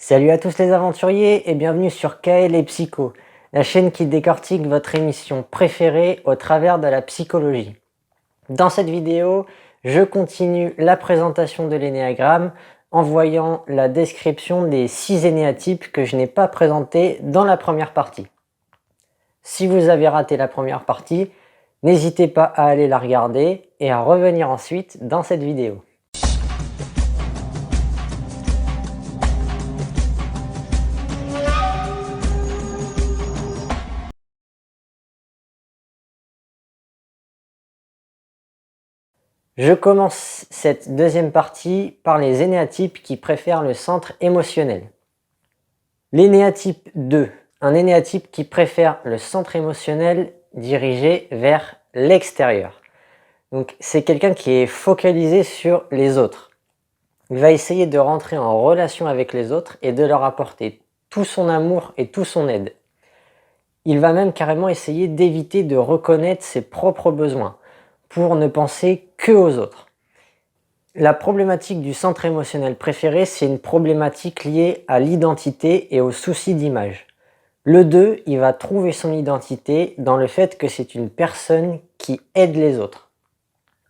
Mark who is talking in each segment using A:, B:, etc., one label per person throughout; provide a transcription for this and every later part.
A: Salut à tous les aventuriers et bienvenue sur Kael et Psycho, la chaîne qui décortique votre émission préférée au travers de la psychologie. Dans cette vidéo, je continue la présentation de l'énéagramme en voyant la description des 6 énéatypes que je n'ai pas présentés dans la première partie. Si vous avez raté la première partie, n'hésitez pas à aller la regarder et à revenir ensuite dans cette vidéo. Je commence cette deuxième partie par les énéatypes qui préfèrent le centre émotionnel. L'énéatype 2, un énéatype qui préfère le centre émotionnel dirigé vers l'extérieur. Donc c'est quelqu'un qui est focalisé sur les autres. Il va essayer de rentrer en relation avec les autres et de leur apporter tout son amour et tout son aide. Il va même carrément essayer d'éviter de reconnaître ses propres besoins pour ne penser que aux autres. La problématique du centre émotionnel préféré, c'est une problématique liée à l'identité et aux soucis d'image. Le 2, il va trouver son identité dans le fait que c'est une personne qui aide les autres.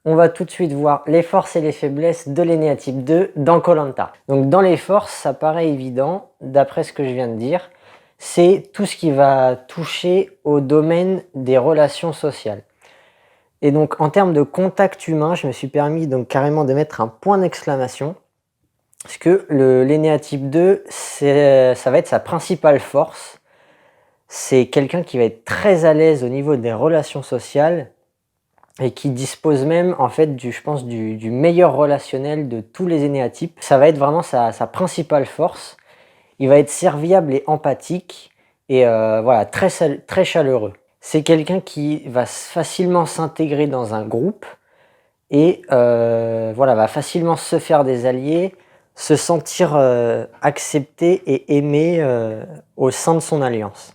A: On va tout de suite voir les forces et les faiblesses de l'énéatype 2 dans Koh Lanta. Donc dans les forces, ça paraît évident, d'après ce que je viens de dire, c'est tout ce qui va toucher au domaine des relations sociales. Et donc en termes de contact humain, je me suis permis donc carrément de mettre un point d'exclamation, parce que l'énéatype 2, ça va être sa principale force. C'est quelqu'un qui va être très à l'aise au niveau des relations sociales et qui dispose même en fait je pense du meilleur relationnel de tous les énéatypes. Ça va être vraiment sa principale force. Il va être serviable et empathique et voilà, très chaleureux. C'est quelqu'un qui va facilement s'intégrer dans un groupe et voilà, va facilement se faire des alliés, se sentir accepté et aimé au sein de son alliance.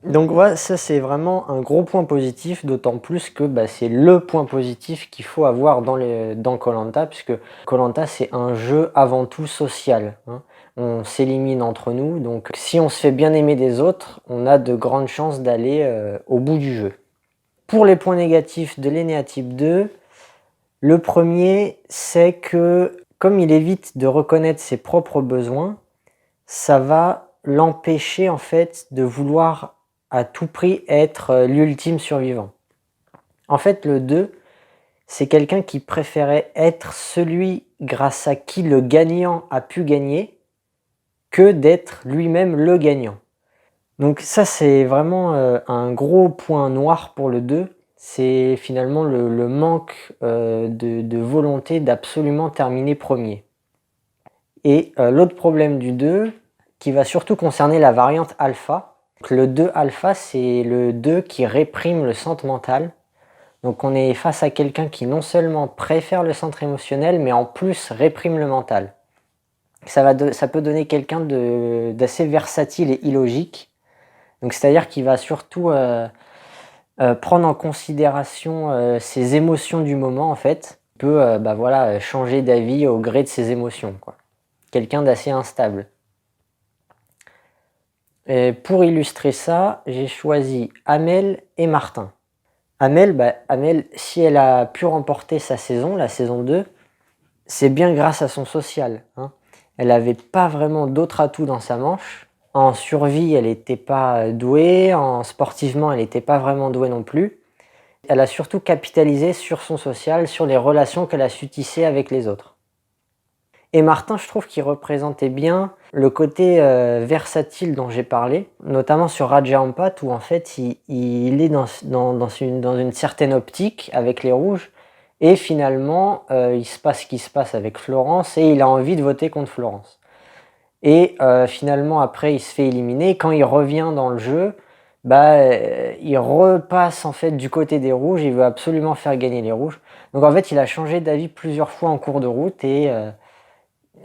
A: Donc voilà, ça c'est vraiment un gros point positif, d'autant plus que c'est le point positif qu'il faut avoir dans Koh Lanta, puisque Koh Lanta c'est un jeu avant tout social, hein. On s'élimine entre nous, donc si on se fait bien aimer des autres, on a de grandes chances d'aller au bout du jeu. Pour les points négatifs de l'énéatype 2, le premier c'est que comme il évite de reconnaître ses propres besoins, ça va l'empêcher en fait de vouloir à tout prix être l'ultime survivant. En fait, le 2, c'est quelqu'un qui préférait être celui grâce à qui le gagnant a pu gagner que d'être lui-même le gagnant. Donc ça, c'est vraiment un gros point noir pour le 2. C'est finalement le manque de volonté d'absolument terminer premier. Et l'autre problème du 2, qui va surtout concerner la variante alpha. Le 2 alpha, c'est le 2 qui réprime le centre mental. Donc on est face à quelqu'un qui non seulement préfère le centre émotionnel, mais en plus réprime le mental. Ça peut donner quelqu'un d'assez versatile et illogique. Donc c'est-à-dire qu'il va surtout prendre en considération ses émotions du moment en fait. Il peut voilà, changer d'avis au gré de ses émotions, quoi. Quelqu'un d'assez instable. Et pour illustrer ça, j'ai choisi Amel et Martin. Amel, si elle a pu remporter sa saison, la saison 2, c'est bien grâce à son social, hein. Elle n'avait pas vraiment d'autres atouts dans sa manche. En survie, elle n'était pas douée. Sportivement, elle n'était pas vraiment douée non plus. Elle a surtout capitalisé sur son social, sur les relations qu'elle a su tisser avec les autres. Et Martin, je trouve qu'il représentait bien le côté versatile dont j'ai parlé, notamment sur Raja Ampat, où en fait il est dans une certaine optique avec les rouges, et finalement il se passe ce qui se passe avec Florence, et il a envie de voter contre Florence. Et finalement après il se fait éliminer, quand il revient dans le jeu, il repasse en fait du côté des rouges, il veut absolument faire gagner les rouges. Donc en fait il a changé d'avis plusieurs fois en cours de route,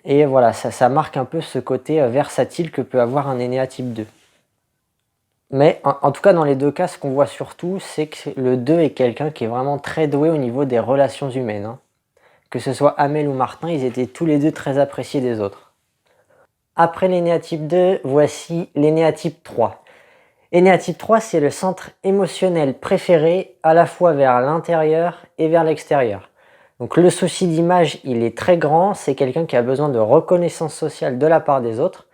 A: et voilà, ça marque un peu ce côté versatile que peut avoir un énéatype 2. Mais en tout cas, dans les deux cas, ce qu'on voit surtout, c'est que le 2 est quelqu'un qui est vraiment très doué au niveau des relations humaines, hein. Que ce soit Amel ou Martin, ils étaient tous les deux très appréciés des autres. Après l'énéatype 2, voici l'énéatype 3. L'énéatype 3, c'est le centre émotionnel préféré à la fois vers l'intérieur et vers l'extérieur. Donc le souci d'image, il est très grand, c'est quelqu'un qui a besoin de reconnaissance sociale de la part des autres,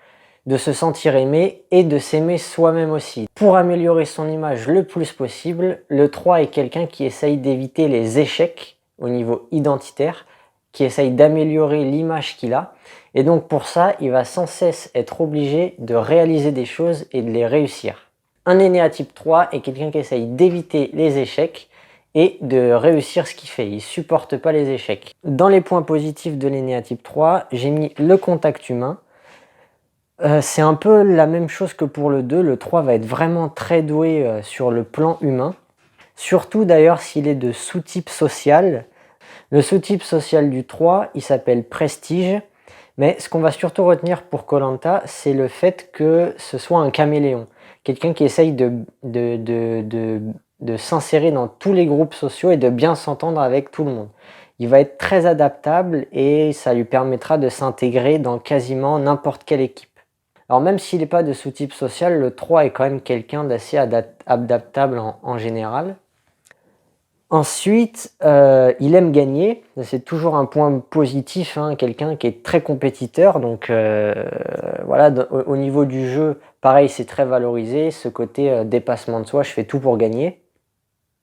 A: de se sentir aimé et de s'aimer soi-même aussi. Pour améliorer son image le plus possible, le 3 est quelqu'un qui essaye d'éviter les échecs au niveau identitaire, qui essaye d'améliorer l'image qu'il a. Et donc pour ça, il va sans cesse être obligé de réaliser des choses et de les réussir. Un énéatype 3 est quelqu'un qui essaye d'éviter les échecs et de réussir ce qu'il fait. Il ne supporte pas les échecs. Dans les points positifs de l'énéatype 3, j'ai mis le contact humain. C'est un peu la même chose que pour le 2. Le 3 va être vraiment très doué sur le plan humain. Surtout d'ailleurs s'il est de sous-type social. Le sous-type social du 3, il s'appelle prestige. Mais ce qu'on va surtout retenir pour koh c'est le fait que ce soit un caméléon. Quelqu'un qui essaye de s'insérer dans tous les groupes sociaux et de bien s'entendre avec tout le monde. Il va être très adaptable et ça lui permettra de s'intégrer dans quasiment n'importe quelle équipe. Alors même s'il n'est pas de sous-type social, le 3 est quand même quelqu'un d'assez adaptable en général. Ensuite, il aime gagner, c'est toujours un point positif, hein, quelqu'un qui est très compétiteur, donc voilà, au niveau du jeu, pareil, c'est très valorisé, ce côté dépassement de soi, je fais tout pour gagner.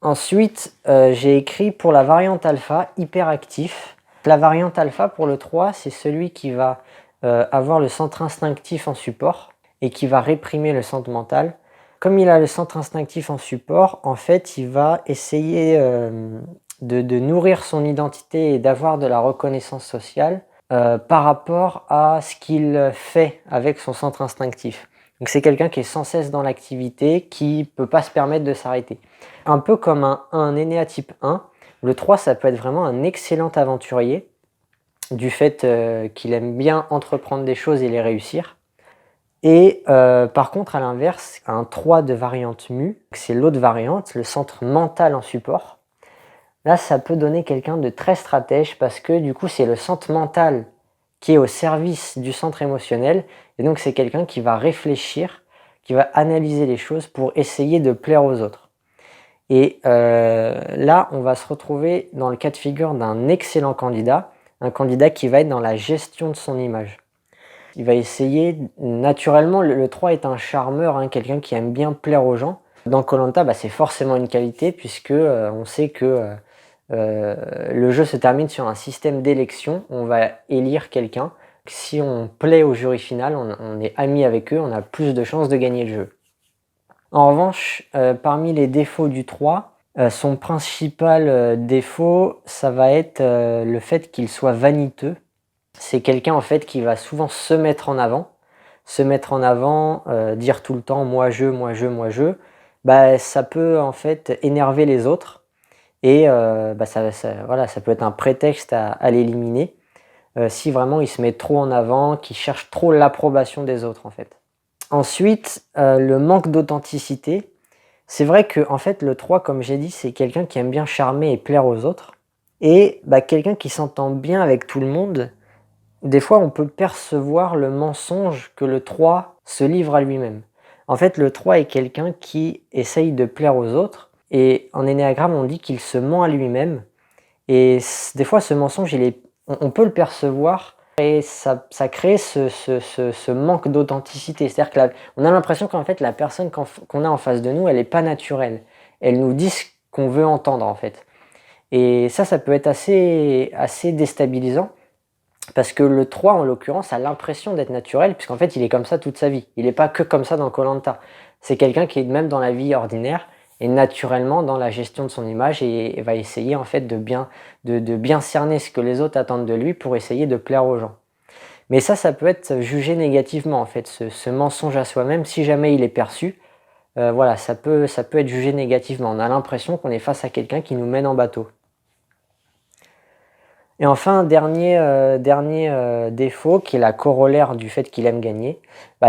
A: Ensuite, j'ai écrit pour la variante alpha, hyperactif. La variante alpha pour le 3, c'est celui qui va avoir le centre instinctif en support et qui va réprimer le centre mental. Comme il a le centre instinctif en support, en fait, il va essayer de nourrir son identité et d'avoir de la reconnaissance sociale par rapport à ce qu'il fait avec son centre instinctif. Donc c'est quelqu'un qui est sans cesse dans l'activité, qui ne peut pas se permettre de s'arrêter. Un peu comme un énéatype 1, le 3, ça peut être vraiment un excellent aventurier, du fait qu'il aime bien entreprendre des choses et les réussir. Et par contre, à l'inverse, un 3 de variante mu, c'est l'autre variante, le centre mental en support. Là, ça peut donner quelqu'un de très stratège parce que du coup, c'est le centre mental qui est au service du centre émotionnel. Et donc, c'est quelqu'un qui va réfléchir, qui va analyser les choses pour essayer de plaire aux autres. Et là, on va se retrouver dans le cas de figure d'un excellent candidat, un candidat qui va être dans la gestion de son image. Il va essayer, naturellement, le 3 est un charmeur, hein, quelqu'un qui aime bien plaire aux gens. Dans koh Lanta, c'est forcément une qualité puisque on sait que le jeu se termine sur un système d'élection. On va élire quelqu'un. Si on plaît au jury final, on est ami avec eux, on a plus de chances de gagner le jeu. En revanche, parmi les défauts du 3, son principal défaut, ça va être le fait qu'il soit vaniteux. C'est quelqu'un en fait qui va souvent se mettre en avant, dire tout le temps moi je, moi je, moi je. Ça peut en fait énerver les autres et ça peut être un prétexte à l'éliminer si vraiment il se met trop en avant, qu'il cherche trop l'approbation des autres en fait. Ensuite, le manque d'authenticité. C'est vrai que en fait, le 3, comme j'ai dit, c'est quelqu'un qui aime bien charmer et plaire aux autres. Et quelqu'un qui s'entend bien avec tout le monde. Des fois, on peut percevoir le mensonge que le 3 se livre à lui-même. En fait, le 3 est quelqu'un qui essaye de plaire aux autres. Et en énéagramme, on dit qu'il se ment à lui-même. Et des fois, ce mensonge, on peut le percevoir. Et ça crée ce manque d'authenticité. C'est-à-dire qu'on a l'impression qu'en fait, la personne qu'on a en face de nous, elle n'est pas naturelle. Elle nous dit ce qu'on veut entendre, en fait. Et ça peut être assez déstabilisant. Parce que le 3, en l'occurrence, a l'impression d'être naturel, puisqu'en fait, il est comme ça toute sa vie. Il n'est pas que comme ça dans koh Lanta. C'est quelqu'un qui est même dans la vie ordinaire, et naturellement dans la gestion de son image, et va essayer en fait de bien cerner ce que les autres attendent de lui pour essayer de plaire aux gens. Mais ça peut être jugé négativement en fait, ce mensonge à soi-même, si jamais il est perçu, voilà, ça peut être jugé négativement. On a l'impression qu'on est face à quelqu'un qui nous mène en bateau. Et enfin, dernier défaut, qui est la corollaire du fait qu'il aime gagner,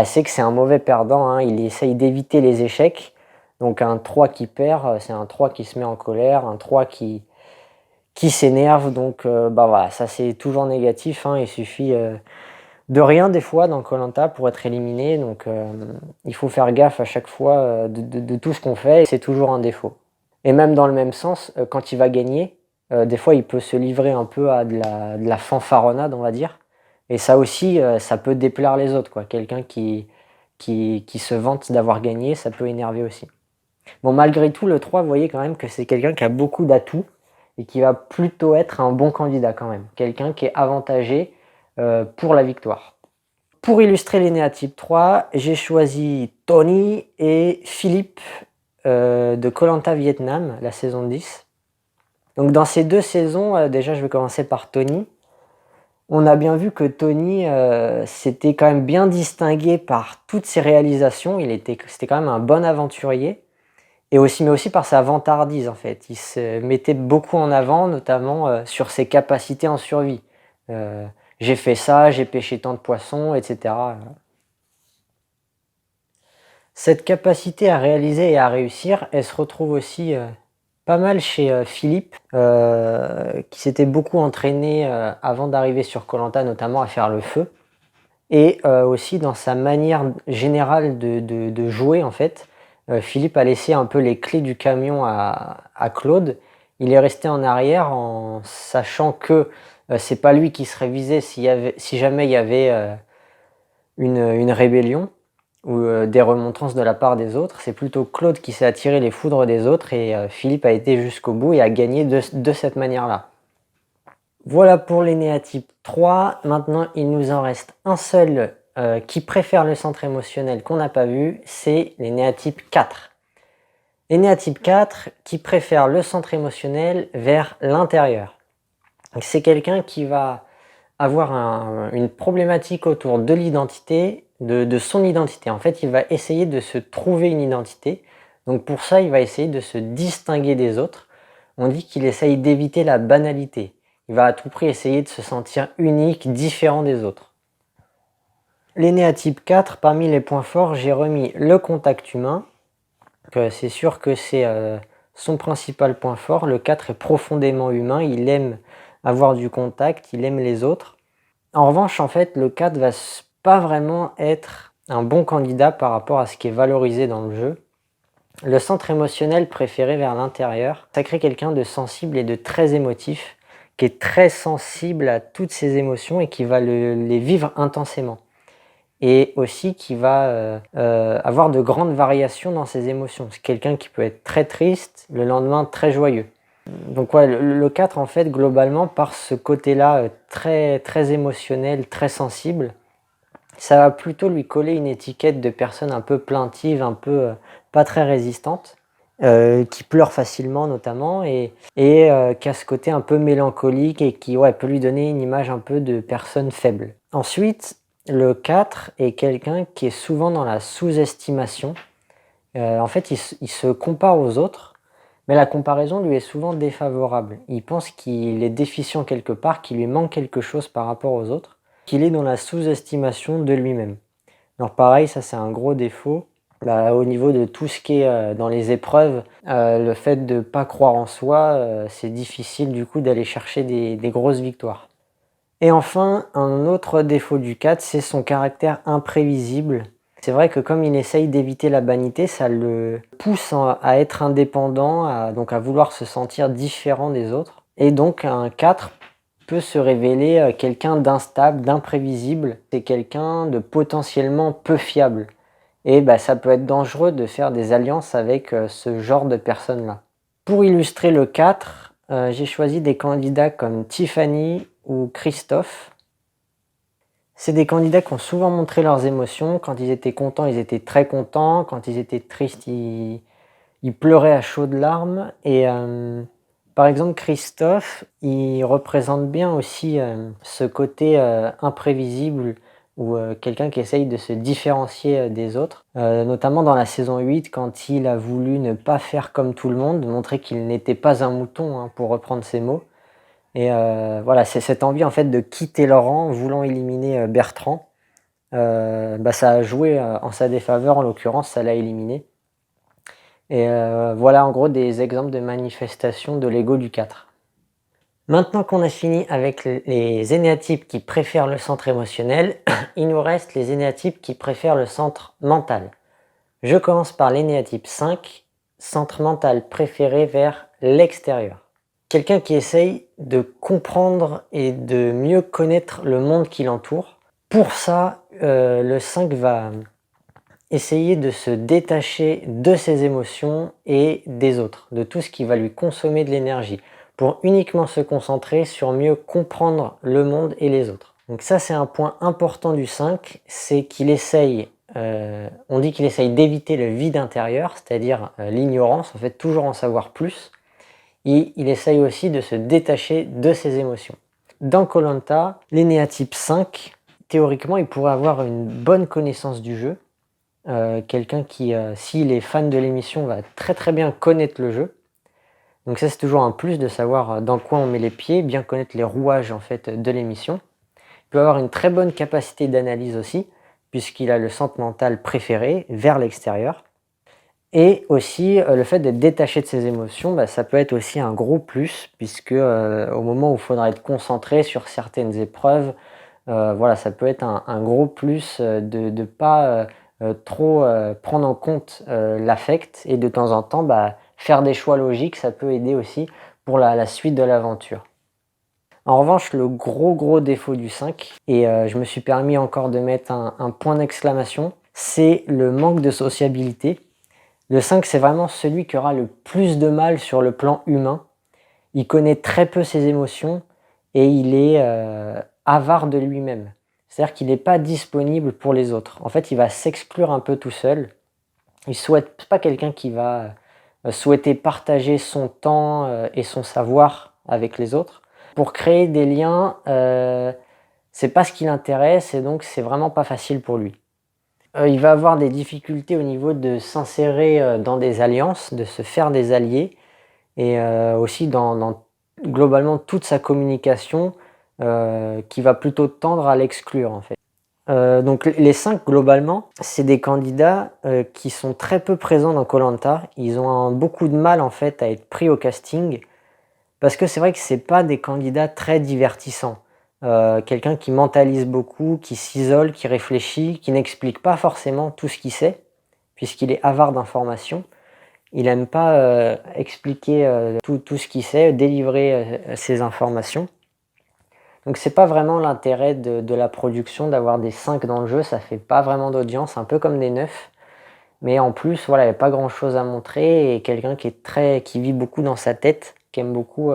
A: c'est que c'est un mauvais perdant, hein. Il essaye d'éviter les échecs. Donc un 3 qui perd, c'est un 3 qui se met en colère, un 3 qui s'énerve. Donc voilà, ça c'est toujours négatif, hein. Il suffit de rien des fois dans koh pour être éliminé, donc il faut faire gaffe à chaque fois, de tout ce qu'on fait et c'est toujours un défaut. Et même dans le même sens, quand il va gagner, des fois il peut se livrer un peu à de la fanfaronnade, on va dire, et ça aussi, ça peut déplaire les autres, quoi. Quelqu'un qui se vante d'avoir gagné, ça peut énerver aussi. Bon, malgré tout, le 3, vous voyez quand même que c'est quelqu'un qui a beaucoup d'atouts et qui va plutôt être un bon candidat quand même. Quelqu'un qui est avantagé pour la victoire. Pour illustrer les néatypes 3, j'ai choisi Tony et Philippe de koh Vietnam, la saison 10. Donc dans ces 2 saisons, déjà je vais commencer par Tony. On a bien vu que Tony s'était quand même bien distingué par toutes ses réalisations. C'était quand même un bon aventurier. Et aussi, mais aussi par sa vantardise en fait. Il se mettait beaucoup en avant, notamment sur ses capacités en survie. J'ai fait ça, j'ai pêché tant de poissons, etc. Cette capacité à réaliser et à réussir, elle se retrouve aussi pas mal chez Philippe, qui s'était beaucoup entraîné avant d'arriver sur koh notamment à faire le feu. Et aussi dans sa manière générale de jouer en fait. Philippe a laissé un peu les clés du camion à Claude. Il est resté en arrière en sachant que c'est pas lui qui serait visé si jamais il y avait une rébellion ou des remontrances de la part des autres. C'est plutôt Claude qui s'est attiré les foudres des autres et Philippe a été jusqu'au bout et a gagné de cette manière-là. Voilà pour les néatypes 3. Maintenant, il nous en reste un seul qui préfère le centre émotionnel qu'on n'a pas vu, c'est les néatypes 4. Les néatypes 4 qui préfèrent le centre émotionnel vers l'intérieur. C'est quelqu'un qui va avoir une problématique autour de l'identité, de son identité. En fait, il va essayer de se trouver une identité. Donc pour ça, il va essayer de se distinguer des autres. On dit qu'il essaye d'éviter la banalité. Il va à tout prix essayer de se sentir unique, différent des autres. Les néatypes 4, parmi les points forts, j'ai remis le contact humain. C'est sûr que c'est son principal point fort. Le 4 est profondément humain, il aime avoir du contact, il aime les autres. En revanche, en fait, le 4 va pas vraiment être un bon candidat par rapport à ce qui est valorisé dans le jeu. Le centre émotionnel préféré vers l'intérieur, ça crée quelqu'un de sensible et de très émotif, qui est très sensible à toutes ses émotions et qui va les vivre intensément. Et aussi qui va avoir de grandes variations dans ses émotions. C'est quelqu'un qui peut être très triste, le lendemain très joyeux. Donc ouais, le 4 en fait, globalement, par ce côté-là très, très émotionnel, très sensible, ça va plutôt lui coller une étiquette de personne un peu plaintive, un peu pas très résistante, qui pleure facilement notamment, et qui a ce côté un peu mélancolique et qui peut lui donner une image un peu de personne faible. Ensuite, le 4 est quelqu'un qui est souvent dans la sous-estimation. En fait, il se compare aux autres, mais la comparaison lui est souvent défavorable. Il pense qu'il est déficient quelque part, qu'il lui manque quelque chose par rapport aux autres, qu'il est dans la sous-estimation de lui-même. Alors pareil, ça c'est un gros défaut. Au niveau de tout ce qui est dans les épreuves, le fait de ne pas croire en soi, c'est difficile du coup d'aller chercher des grosses victoires. Et enfin, un autre défaut du 4, c'est son caractère imprévisible. C'est vrai que comme il essaye d'éviter la banalité, ça le pousse à être indépendant, donc à vouloir se sentir différent des autres. Et donc un 4 peut se révéler quelqu'un d'instable, d'imprévisible. C'est quelqu'un de potentiellement peu fiable. Et ça peut être dangereux de faire des alliances avec ce genre de personnes-là. Pour illustrer le 4, j'ai choisi des candidats comme Tiffany ou Christophe. C'est des candidats qui ont souvent montré leurs émotions. Quand ils étaient contents, ils étaient très contents. Quand ils étaient tristes, ils pleuraient à chaudes larmes. Et par exemple, Christophe, il représente bien aussi ce côté imprévisible ou quelqu'un qui essaye de se différencier des autres. Notamment dans la saison 8, quand il a voulu ne pas faire comme tout le monde, montrer qu'il n'était pas un mouton, hein, pour reprendre ses mots. Et voilà, c'est cette envie en fait de quitter Laurent, voulant éliminer Bertrand. Ça a joué en sa défaveur, en l'occurrence, ça l'a éliminé. Et voilà en gros des exemples de manifestations de l'ego du 4. Maintenant qu'on a fini avec les énéatypes qui préfèrent le centre émotionnel, il nous reste les énéatypes qui préfèrent le centre mental. Je commence par l'énéatype 5, centre mental préféré vers l'extérieur. Quelqu'un qui essaye de comprendre et de mieux connaître le monde qui l'entoure. Pour ça, le 5 va essayer de se détacher de ses émotions et des autres, de tout ce qui va lui consommer de l'énergie, pour uniquement se concentrer sur mieux comprendre le monde et les autres. Donc ça, c'est un point important du 5, c'est qu'il essaye, on dit qu'il essaye d'éviter le vide intérieur, c'est-à-dire l'ignorance, en fait toujours en savoir plus, et il essaye aussi de se détacher de ses émotions. Dans koh l'énéatype 5, théoriquement, il pourrait avoir une bonne connaissance du jeu, quelqu'un qui, s'il est fan de l'émission, va très bien connaître le jeu. Donc ça, c'est toujours un plus de savoir dans quoi on met les pieds, bien connaître les rouages en fait de l'émission. Il peut avoir une très bonne capacité d'analyse aussi, puisqu'il a le centre mental préféré vers l'extérieur. Et aussi le fait d'être détaché de ses émotions, ça peut être aussi un gros plus, puisque au moment où il faudra être concentré sur certaines épreuves, voilà, ça peut être un gros plus de ne pas trop prendre en compte l'affect, et de temps en temps faire des choix logiques, ça peut aider aussi pour la suite de l'aventure. En revanche, le gros défaut du 5, et je me suis permis encore de mettre un point d'exclamation, c'est le manque de sociabilité. Le 5, c'est vraiment celui qui aura le plus de mal sur le plan humain. Il connaît très peu ses émotions et il est avare de lui-même. C'est-à-dire qu'il n'est pas disponible pour les autres. En fait, il va s'exclure un peu tout seul. C'est pas quelqu'un qui va souhaiter partager son temps et son savoir avec les autres. Pour créer des liens, c'est pas ce qui l'intéresse et donc c'est vraiment pas facile pour lui. Il va avoir des difficultés au niveau de s'insérer dans des alliances, de se faire des alliés, et aussi dans globalement toute sa communication qui va plutôt tendre à l'exclure en fait. Donc les 5 globalement, c'est des candidats qui sont très peu présents dans koh. Ils ont beaucoup de mal en fait à être pris au casting, parce que c'est vrai que c'est pas des candidats très divertissants. Quelqu'un qui mentalise beaucoup, qui s'isole, qui réfléchit, qui n'explique pas forcément tout ce qu'il sait, puisqu'il est avare d'informations. Il n'aime pas expliquer tout ce qu'il sait, délivrer ses informations. Donc c'est pas vraiment l'intérêt de la production d'avoir des 5 dans le jeu, ça fait pas vraiment d'audience, un peu comme des 9. Mais en plus, voilà, il n'y a pas grand chose à montrer, et quelqu'un qui vit beaucoup dans sa tête, qui aime beaucoup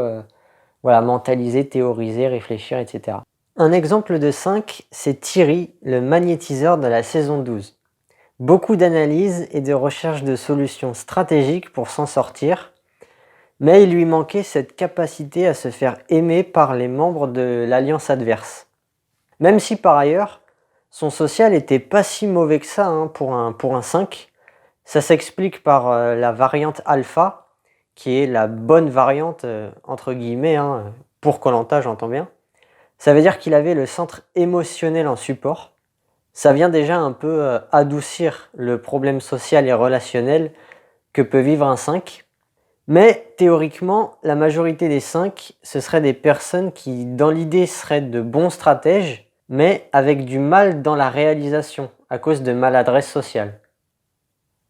A: voilà, mentaliser, théoriser, réfléchir, etc. Un exemple de 5, c'est Thierry, le magnétiseur de la saison 12. Beaucoup d'analyse et de recherche de solutions stratégiques pour s'en sortir, mais il lui manquait cette capacité à se faire aimer par les membres de l'alliance adverse. Même si par ailleurs, son social était pas si mauvais que ça pour un 5, ça s'explique par la variante alpha, qui est la bonne variante, entre guillemets, pour koh j'entends bien. Ça veut dire qu'il avait le centre émotionnel en support. Ça vient déjà un peu adoucir le problème social et relationnel que peut vivre un 5. Mais théoriquement, la majorité des 5, ce seraient des personnes qui, dans l'idée, seraient de bons stratèges, mais avec du mal dans la réalisation, à cause de maladresse sociale.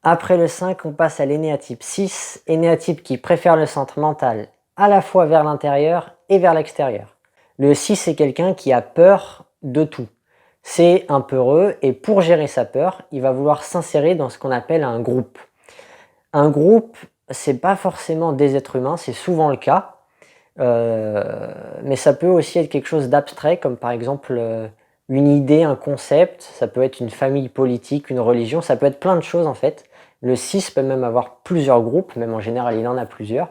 A: Après le 5, on passe à l'énéatype 6, énéatype qui préfère le centre mental à la fois vers l'intérieur et vers l'extérieur. Le 6, c'est quelqu'un qui a peur de tout. C'est un peureux, et pour gérer sa peur, il va vouloir s'insérer dans ce qu'on appelle un groupe. Un groupe, c'est pas forcément des êtres humains, c'est souvent le cas, mais ça peut aussi être quelque chose d'abstrait, comme par exemple une idée, un concept, ça peut être une famille politique, une religion, ça peut être plein de choses en fait. Le 6 peut même avoir plusieurs groupes, même en général il en a plusieurs.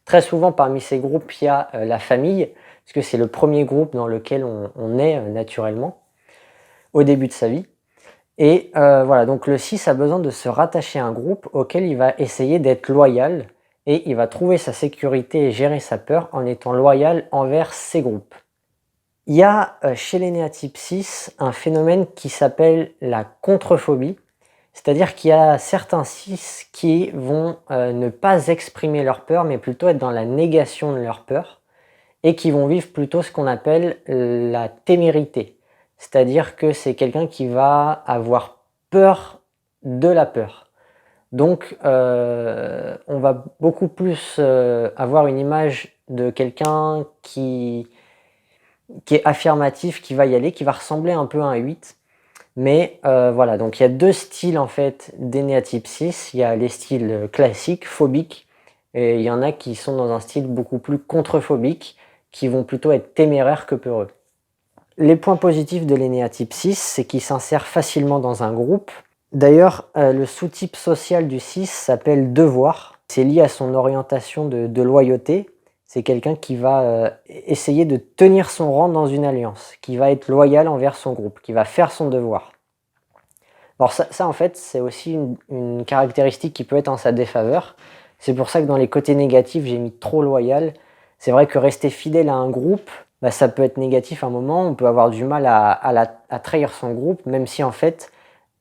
A: Très souvent parmi ces groupes il y a la famille, parce que c'est le premier groupe dans lequel on est naturellement, au début de sa vie. Et voilà, donc le 6 a besoin de se rattacher à un groupe auquel il va essayer d'être loyal, et il va trouver sa sécurité et gérer sa peur en étant loyal envers ses groupes. Il y a chez l'énéatype 6 un phénomène qui s'appelle la contrephobie, c'est-à-dire qu'il y a certains 6 qui vont ne pas exprimer leur peur, mais plutôt être dans la négation de leur peur. et qui vont vivre plutôt ce qu'on appelle la témérité. C'est-à-dire que c'est quelqu'un qui va avoir peur de la peur. Donc, on va beaucoup plus avoir une image de quelqu'un qui est affirmatif, qui va y aller, qui va ressembler un peu à un 8. Mais voilà, donc il y a deux styles en fait d'énéatype 6. Il y a les styles classiques, phobiques, et il y en a qui sont dans un style beaucoup plus contrephobique, qui vont plutôt être téméraires que peureux. Les points positifs de l'énéatype 6, c'est qu'il s'insère facilement dans un groupe. D'ailleurs, le sous-type social du 6 s'appelle devoir. C'est lié à son orientation de loyauté. C'est quelqu'un qui va essayer de tenir son rang dans une alliance, qui va être loyal envers son groupe, qui va faire son devoir. Alors ça en fait, c'est aussi une caractéristique qui peut être en sa défaveur. C'est pour ça que dans les côtés négatifs, j'ai mis trop loyal. C'est vrai que rester fidèle à un groupe, bah, ça peut être négatif à un moment. On peut avoir du mal à trahir son groupe, même si en fait,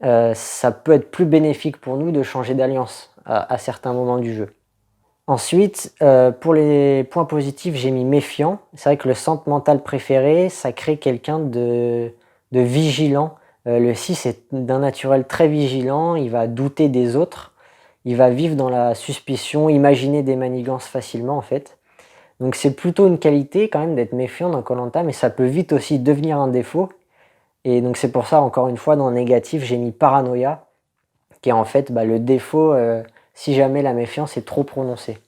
A: ça peut être plus bénéfique pour nous de changer d'alliance à certains moments du jeu. Ensuite, pour les points positifs, j'ai mis méfiant. C'est vrai que le centre mental préféré, ça crée quelqu'un de vigilant. Le 6 est d'un naturel très vigilant, il va douter des autres, il va vivre dans la suspicion, imaginer des manigances facilement en fait. Donc c'est plutôt une qualité quand même d'être méfiant dans Koh Lanta, mais ça peut vite aussi devenir un défaut. Et donc c'est pour ça, encore une fois, dans le négatif, j'ai mis paranoïa, qui est en fait le défaut si jamais la méfiance est trop prononcée.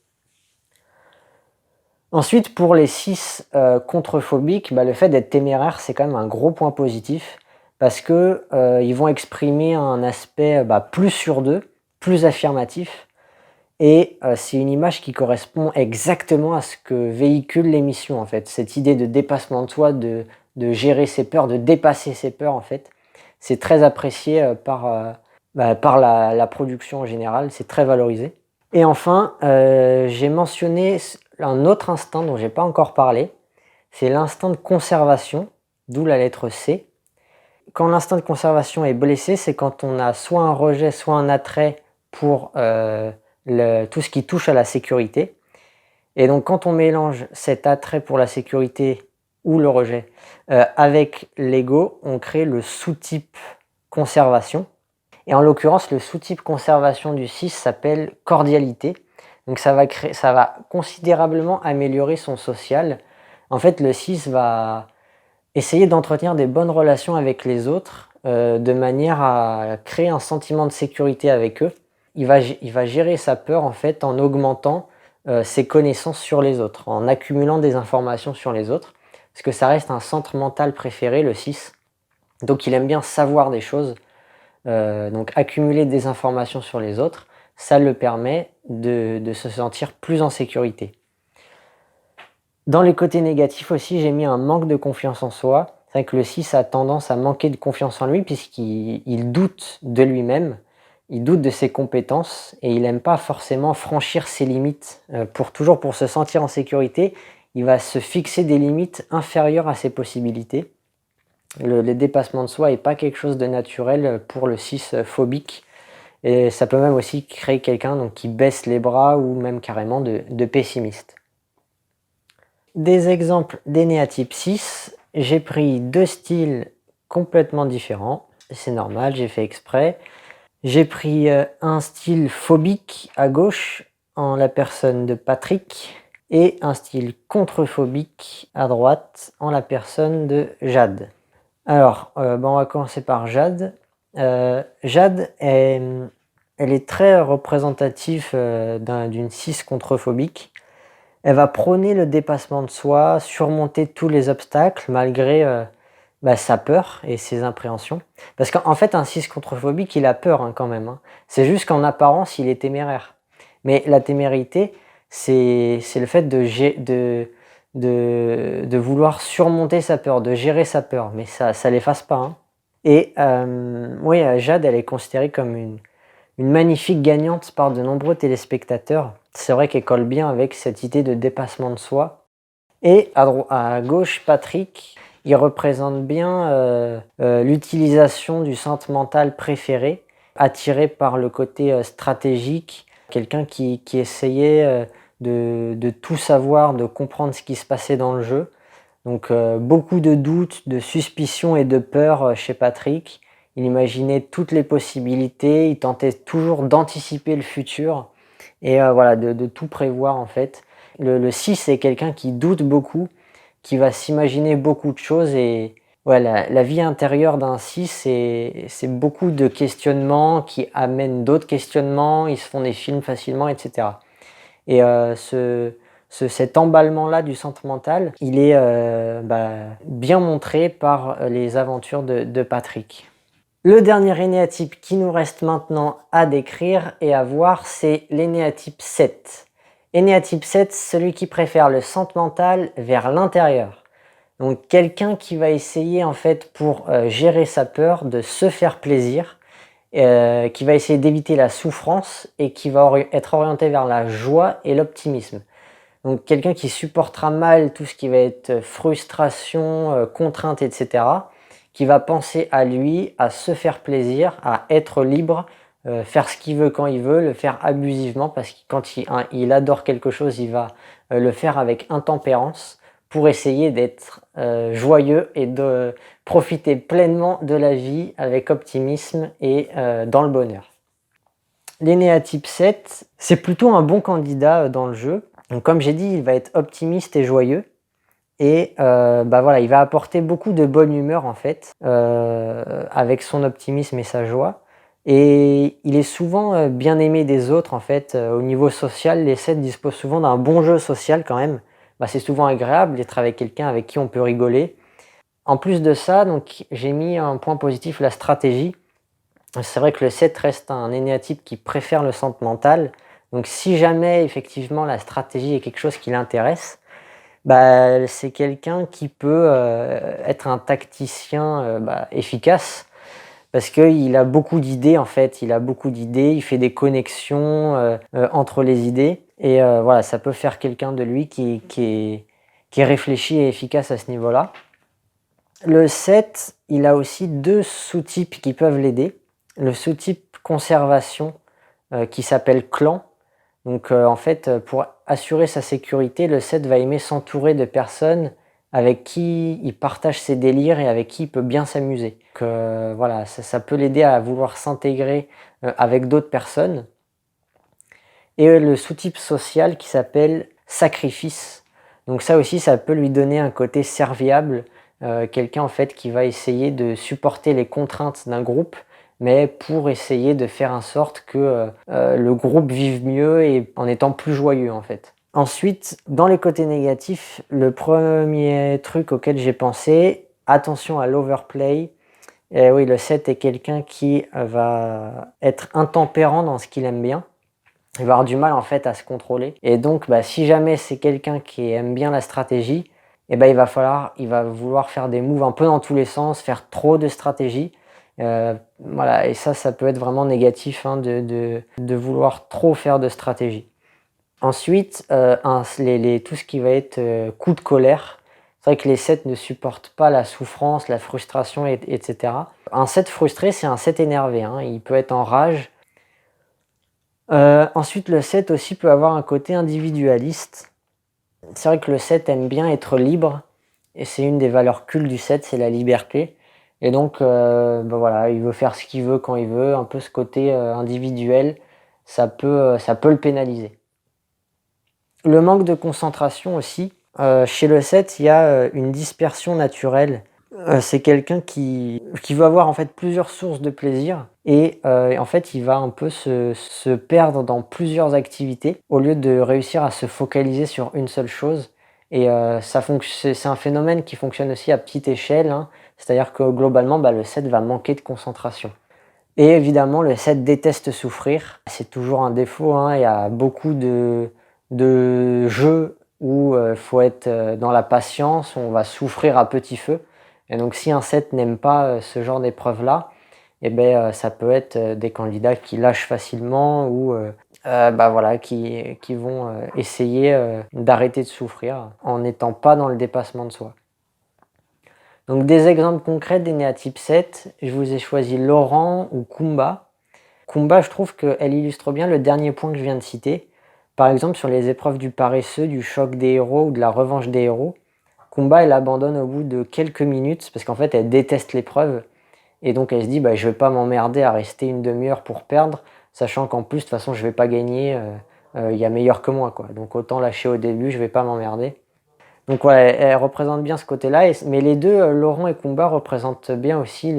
A: Ensuite, pour les 6 contrephobiques, le fait d'être téméraire, c'est quand même un gros point positif, parce que ils vont exprimer un aspect plus sûr d'eux, plus affirmatif, et c'est une image qui correspond exactement à ce que véhicule l'émission en fait. Cette idée de dépassement de soi, de gérer ses peurs, de dépasser ses peurs en fait. C'est très apprécié par la production en général, c'est très valorisé. Et enfin, j'ai mentionné un autre instinct dont j'ai pas encore parlé, c'est l'instinct de conservation, d'où la lettre C. Quand l'instinct de conservation est blessé, c'est quand on a soit un rejet, soit un attrait pour tout ce qui touche à la sécurité. Et donc quand on mélange cet attrait pour la sécurité ou le rejet avec l'ego, on crée le sous-type conservation. Et en l'occurrence, le sous-type conservation du 6 s'appelle cordialité. Donc ça va considérablement améliorer son social. En fait, le 6 va essayer d'entretenir des bonnes relations avec les autres de manière à créer un sentiment de sécurité avec eux. Il va gérer sa peur en fait en augmentant ses connaissances sur les autres, en accumulant des informations sur les autres, parce que ça reste un centre mental préféré, le 6. Donc il aime bien savoir des choses, donc accumuler des informations sur les autres, ça le permet de se sentir plus en sécurité. Dans les côtés négatifs aussi, j'ai mis un manque de confiance en soi. C'est vrai que le 6 a tendance à manquer de confiance en lui puisqu'il doute de lui-même, il doute de ses compétences et il n'aime pas forcément franchir ses limites. Pour se sentir en sécurité, il va se fixer des limites inférieures à ses possibilités. Le dépassement de soi n'est pas quelque chose de naturel pour le 6 phobique. Et ça peut même aussi créer quelqu'un qui baisse les bras ou même carrément de pessimiste. Des exemples d'énéatype 6, j'ai pris deux styles complètement différents. C'est normal, j'ai fait exprès. J'ai pris un style phobique à gauche en la personne de Patrick et un style contrephobique à droite en la personne de Jade. Alors, on va commencer par Jade. Jade, elle est très représentative d'une 6 contrephobique. Elle va prôner le dépassement de soi, surmonter tous les obstacles malgré sa peur et ses appréhensions. Parce qu'en fait, un 6 contrephobique, il a peur quand même. C'est juste qu'en apparence, il est téméraire. Mais la témérité, c'est le fait de vouloir surmonter sa peur, de gérer sa peur. Mais ça l'efface pas. Et oui, Jade, elle est considérée comme une magnifique gagnante par de nombreux téléspectateurs. C'est vrai qu'elle colle bien avec cette idée de dépassement de soi. Et à gauche, Patrick, il représente bien l'utilisation du centre mental préféré, attiré par le côté stratégique, quelqu'un qui essayait de tout savoir, de comprendre ce qui se passait dans le jeu. Donc beaucoup de doutes, de suspicions et de peurs chez Patrick. Il imaginait toutes les possibilités, il tentait toujours d'anticiper le futur et voilà, de tout prévoir en fait. Le 6 c'est quelqu'un qui doute beaucoup, qui va s'imaginer beaucoup de choses et ouais, la vie intérieure d'un 6 c'est beaucoup de questionnements qui amènent d'autres questionnements, ils se font des films facilement et cetera. Et cet emballement-là du centre mental, il est bien montré par les aventures de Patrick. Le dernier énéatype qui nous reste maintenant à décrire et à voir, c'est l'énéatype 7. Énéatype 7, celui qui préfère le centre mental vers l'intérieur. Donc quelqu'un qui va essayer en fait pour gérer sa peur de se faire plaisir, qui va essayer d'éviter la souffrance et qui va être orienté vers la joie et l'optimisme. Donc quelqu'un qui supportera mal tout ce qui va être frustration, contrainte, etc., qui va penser à lui, à se faire plaisir, à être libre, faire ce qu'il veut quand il veut, le faire abusivement parce que quand il adore quelque chose, il va le faire avec intempérance pour essayer d'être joyeux et de profiter pleinement de la vie avec optimisme et dans le bonheur. L'énéatype 7, c'est plutôt un bon candidat dans le jeu. Donc, comme j'ai dit, il va être optimiste et joyeux. Et voilà, il va apporter beaucoup de bonne humeur en fait, avec son optimisme et sa joie. Et il est souvent bien aimé des autres en fait. Au niveau social, les 7 disposent souvent d'un bon jeu social quand même. C'est souvent agréable d'être avec quelqu'un avec qui on peut rigoler. En plus de ça, donc, j'ai mis un point positif, la stratégie. C'est vrai que le 7 reste un énéatype qui préfère le centre mental. Donc si jamais effectivement la stratégie est quelque chose qui l'intéresse, c'est quelqu'un qui peut être un tacticien efficace parce qu'il a beaucoup d'idées en fait, il fait des connexions entre les idées et voilà, ça peut faire quelqu'un de lui qui est réfléchi et efficace à ce niveau-là. Le 7, il a aussi 2 sous-types qui peuvent l'aider. Le sous-type conservation qui s'appelle clan. Donc en fait, pour assurer sa sécurité, le 7 va aimer s'entourer de personnes avec qui il partage ses délires et avec qui il peut bien s'amuser. Donc voilà, ça peut l'aider à vouloir s'intégrer avec d'autres personnes. Et le sous-type social qui s'appelle sacrifice. Donc ça aussi, ça peut lui donner un côté serviable. Quelqu'un en fait qui va essayer de supporter les contraintes d'un groupe mais pour essayer de faire en sorte que le groupe vive mieux et en étant plus joyeux en fait. Ensuite, dans les côtés négatifs, le premier truc auquel j'ai pensé, attention à l'overplay. Et oui, le 7 est quelqu'un qui va être intempérant dans ce qu'il aime bien. Il va avoir du mal en fait à se contrôler. Et donc, si jamais c'est quelqu'un qui aime bien la stratégie, il va vouloir faire des moves un peu dans tous les sens, faire trop de stratégie. Voilà, et ça peut être vraiment négatif de vouloir trop faire de stratégie. Ensuite, tout ce qui va être coup de colère. C'est vrai que les 7 ne supportent pas la souffrance, la frustration, etc. Un 7 frustré, c'est un 7 énervé. Il peut être en rage. Ensuite, le 7 aussi peut avoir un côté individualiste. C'est vrai que le 7 aime bien être libre. Et c'est une des valeurs cultes du 7, c'est la liberté. Et donc, voilà, il veut faire ce qu'il veut quand il veut. Un peu ce côté individuel, ça peut le pénaliser. Le manque de concentration aussi. Chez le 7, il y a une dispersion naturelle. C'est quelqu'un qui veut avoir en fait plusieurs sources de plaisir et en fait il va un peu se perdre dans plusieurs activités au lieu de réussir à se focaliser sur une seule chose. Et c'est un phénomène qui fonctionne aussi à petite échelle, c'est-à-dire que globalement le 7 va manquer de concentration. Et évidemment le 7 déteste souffrir, c'est toujours un défaut, il y a beaucoup de jeux où il faut être dans la patience, où on va souffrir à petit feu. Et donc si un 7 n'aime pas ce genre d'épreuve-là, ça peut être des candidats qui lâchent facilement ou qui vont essayer d'arrêter de souffrir en n'étant pas dans le dépassement de soi. Donc des exemples concrets d'énéatype 7, je vous ai choisi Laurent ou Kumba. Kumba, je trouve qu'elle illustre bien le dernier point que je viens de citer. Par exemple, sur les épreuves du paresseux, du choc des héros ou de la revanche des héros, Kumba, elle abandonne au bout de quelques minutes parce qu'en fait, elle déteste l'épreuve et donc elle se dit: «Bah, je vais pas m'emmerder à rester une demi-heure pour perdre, sachant qu'en plus, de toute façon, je vais pas gagner, il y a meilleur que moi, quoi. Donc autant lâcher au début, je vais pas m'emmerder». Donc voilà, elle représente bien ce côté-là mais les 2, Laurent et Kumba représentent bien aussi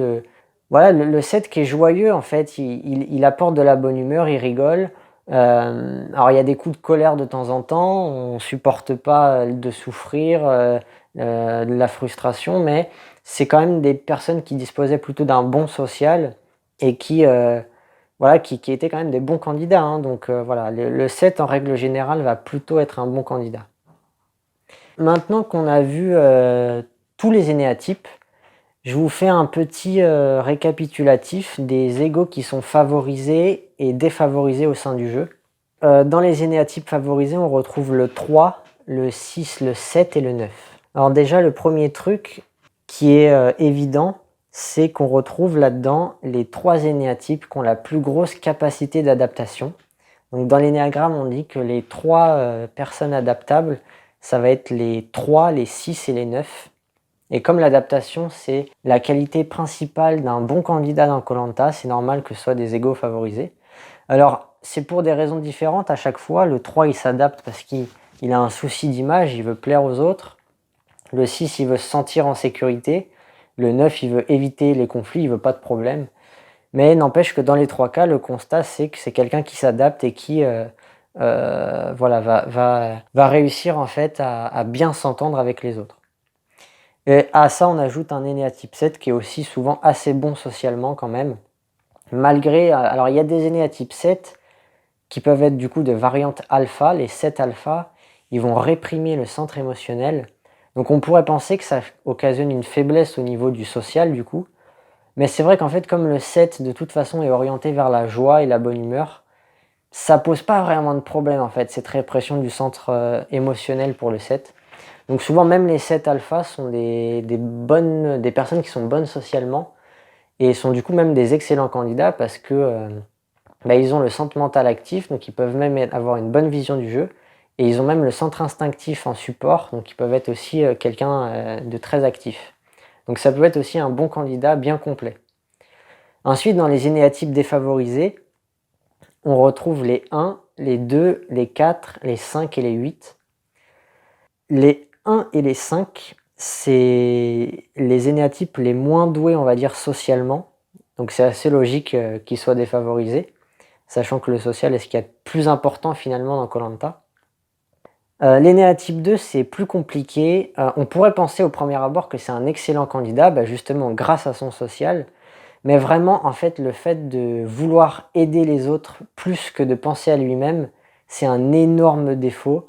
A: le 7 qui est joyeux en fait, il apporte de la bonne humeur, il rigole. Alors il y a des coups de colère de temps en temps, on supporte pas, de souffrir, de la frustration, mais c'est quand même des personnes qui disposaient plutôt d'un bon social et qui étaient quand même des bons candidats, hein. Donc voilà, le 7 en règle générale va plutôt être un bon candidat. Maintenant qu'on a vu, tous les énéatypes, je vous fais un petit, récapitulatif des égos qui sont favorisés et défavorisés au sein du jeu. Dans les énéatypes favorisés, on retrouve le 3, le 6, le 7 et le 9. Alors déjà, le premier truc qui est, évident, c'est qu'on retrouve là-dedans les 3 énéatypes qui ont la plus grosse capacité d'adaptation. Donc dans l'énéagramme, on dit que les 3 personnes adaptables, ça va être les 3, les 6 et les 9. Et comme l'adaptation, c'est la qualité principale d'un bon candidat dans koh, c'est normal que ce soit des égos favorisés. Alors, c'est pour des raisons différentes à chaque fois. Le 3, il s'adapte parce qu'il a un souci d'image, il veut plaire aux autres. Le 6, il veut se sentir en sécurité. Le 9, il veut éviter les conflits, il veut pas de problème. Mais n'empêche que dans les 3 cas, le constat, c'est que c'est quelqu'un qui s'adapte et qui, voilà, va réussir en fait à bien s'entendre avec les autres. Et à ça, on ajoute un énéatype 7 qui est aussi souvent assez bon socialement quand même. Malgré, alors il y a des énéatypes 7 qui peuvent être du coup de variante alpha, les 7 alpha, ils vont réprimer le centre émotionnel. Donc on pourrait penser que ça occasionne une faiblesse au niveau du social du coup. Mais c'est vrai qu'en fait, comme le 7 de toute façon est orienté vers la joie et la bonne humeur, ça pose pas vraiment de problème en fait, cette répression du centre émotionnel pour le 7. Donc souvent même les 7 alpha sont des personnes qui sont bonnes socialement et sont du coup même des excellents candidats parce que ils ont le centre mental actif, donc ils peuvent même avoir une bonne vision du jeu et ils ont même le centre instinctif en support, donc ils peuvent être aussi quelqu'un de très actif. Donc ça peut être aussi un bon candidat bien complet. Ensuite, dans les énéatypes défavorisés, on retrouve les 1, les 2, les 4, les 5 et les 8. Les 1 et les 5, c'est les énéatypes les moins doués, on va dire, socialement. Donc c'est assez logique qu'ils soient défavorisés, sachant que le social est ce qu'il y a de plus important finalement dans koh. L'énéatype 2, c'est plus compliqué. On pourrait penser au premier abord que c'est un excellent candidat, justement grâce à son social. Mais vraiment, en fait, le fait de vouloir aider les autres plus que de penser à lui-même, c'est un énorme défaut.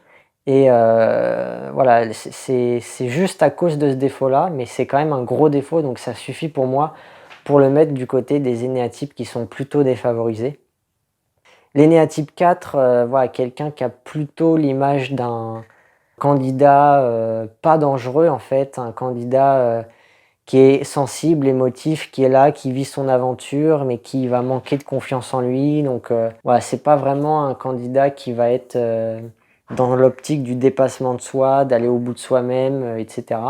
A: Et voilà, c'est juste à cause de ce défaut-là, mais c'est quand même un gros défaut, donc ça suffit pour moi pour le mettre du côté des énéatypes qui sont plutôt défavorisés. L'énéatype 4, voilà, quelqu'un qui a plutôt l'image d'un candidat pas dangereux en fait, un candidat qui est sensible, émotif, qui est là, qui vit son aventure, mais qui va manquer de confiance en lui. Donc voilà, c'est pas vraiment un candidat qui va être dans l'optique du dépassement de soi, d'aller au bout de soi-même, etc.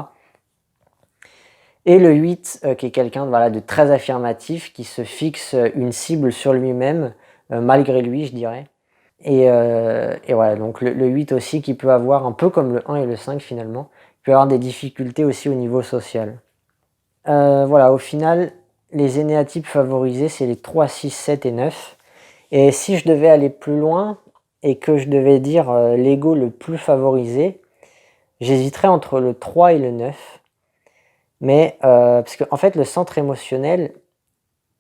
A: Et le 8, qui est quelqu'un voilà, de très affirmatif, qui se fixe une cible sur lui-même, malgré lui, je dirais. Et voilà, donc le 8 aussi, qui peut avoir, un peu comme le 1 et le 5 finalement, peut avoir des difficultés aussi au niveau social. Voilà, au final, les énéatypes favorisés, c'est les 3, 6, 7 et 9. Et si je devais aller plus loin et que je devais dire l'ego le plus favorisé, j'hésiterais entre le 3 et le 9. Mais parce qu'en fait, le centre émotionnel,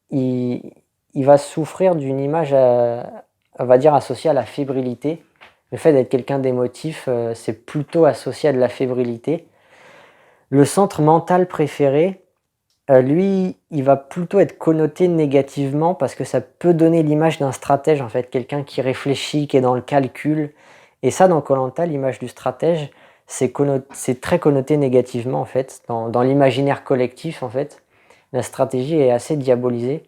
A: il, il va souffrir d'une image, on va dire, associée à la fébrilité. Le fait d'être quelqu'un d'émotif, c'est plutôt associé à de la fébrilité. Le centre mental préféré, lui, il va plutôt être connoté négativement parce que ça peut donner l'image d'un stratège, en fait, quelqu'un qui réfléchit, qui est dans le calcul. Et ça, dans koh, l'image du stratège, c'est très connoté négativement, en fait, dans l'imaginaire collectif, en fait. La stratégie est assez diabolisée.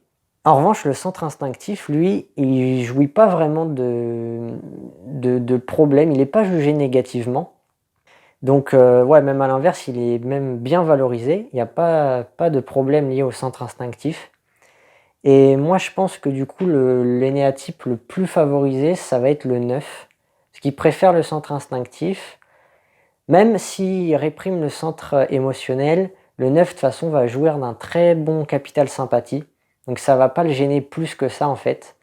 A: En revanche, le centre instinctif, lui, il jouit pas vraiment de problème, il n'est pas jugé négativement. Donc ouais, même à l'inverse, il est même bien valorisé. Il n'y a pas de problème lié au centre instinctif. Et moi, je pense que du coup, l'énéatype le plus favorisé, ça va être le 9, parce qu'il préfère le centre instinctif. Même s'il réprime le centre émotionnel, le 9 de toute façon va jouir d'un très bon capital sympathie. Donc ça va pas le gêner plus que ça en fait.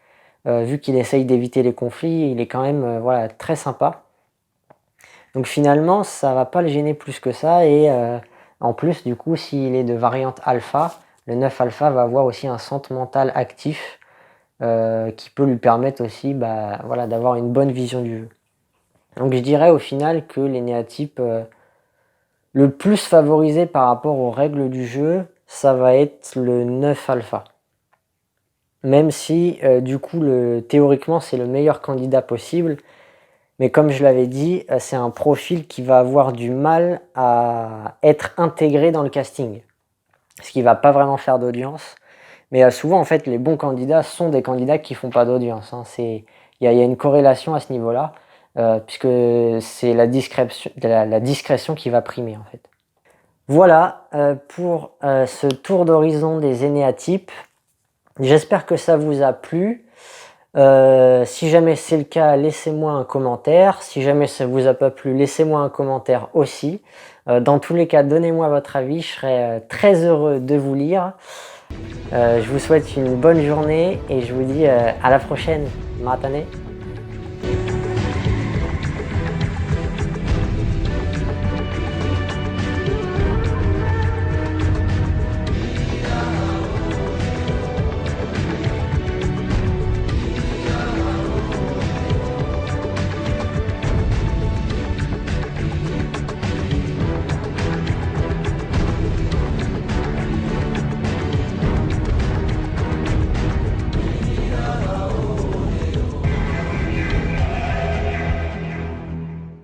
A: Vu qu'il essaye d'éviter les conflits, il est quand même voilà, très sympa. Donc finalement, ça va pas le gêner plus que ça. Et en plus, du coup, s'il est de variante alpha, le 9 alpha va avoir aussi un centre mental actif qui peut lui permettre aussi voilà, d'avoir une bonne vision du jeu. Donc je dirais au final que l'énéatype le plus favorisé par rapport aux règles du jeu, ça va être le 9 alpha. Même si du coup théoriquement c'est le meilleur candidat possible, mais comme je l'avais dit, c'est un profil qui va avoir du mal à être intégré dans le casting. Parce qu'il va pas vraiment faire d'audience. Mais souvent en fait les bons candidats sont des candidats qui font pas d'audience, hein. Il y a une corrélation à ce niveau-là, puisque c'est la discrétion qui va primer en fait. Voilà pour ce tour d'horizon des énéatypes. J'espère que ça vous a plu. Si jamais c'est le cas, laissez-moi un commentaire. Si jamais ça vous a pas plu, laissez-moi un commentaire aussi. Dans tous les cas, donnez-moi votre avis. Je serai très heureux de vous lire. Je vous souhaite une bonne journée et je vous dis à la prochaine. Matane.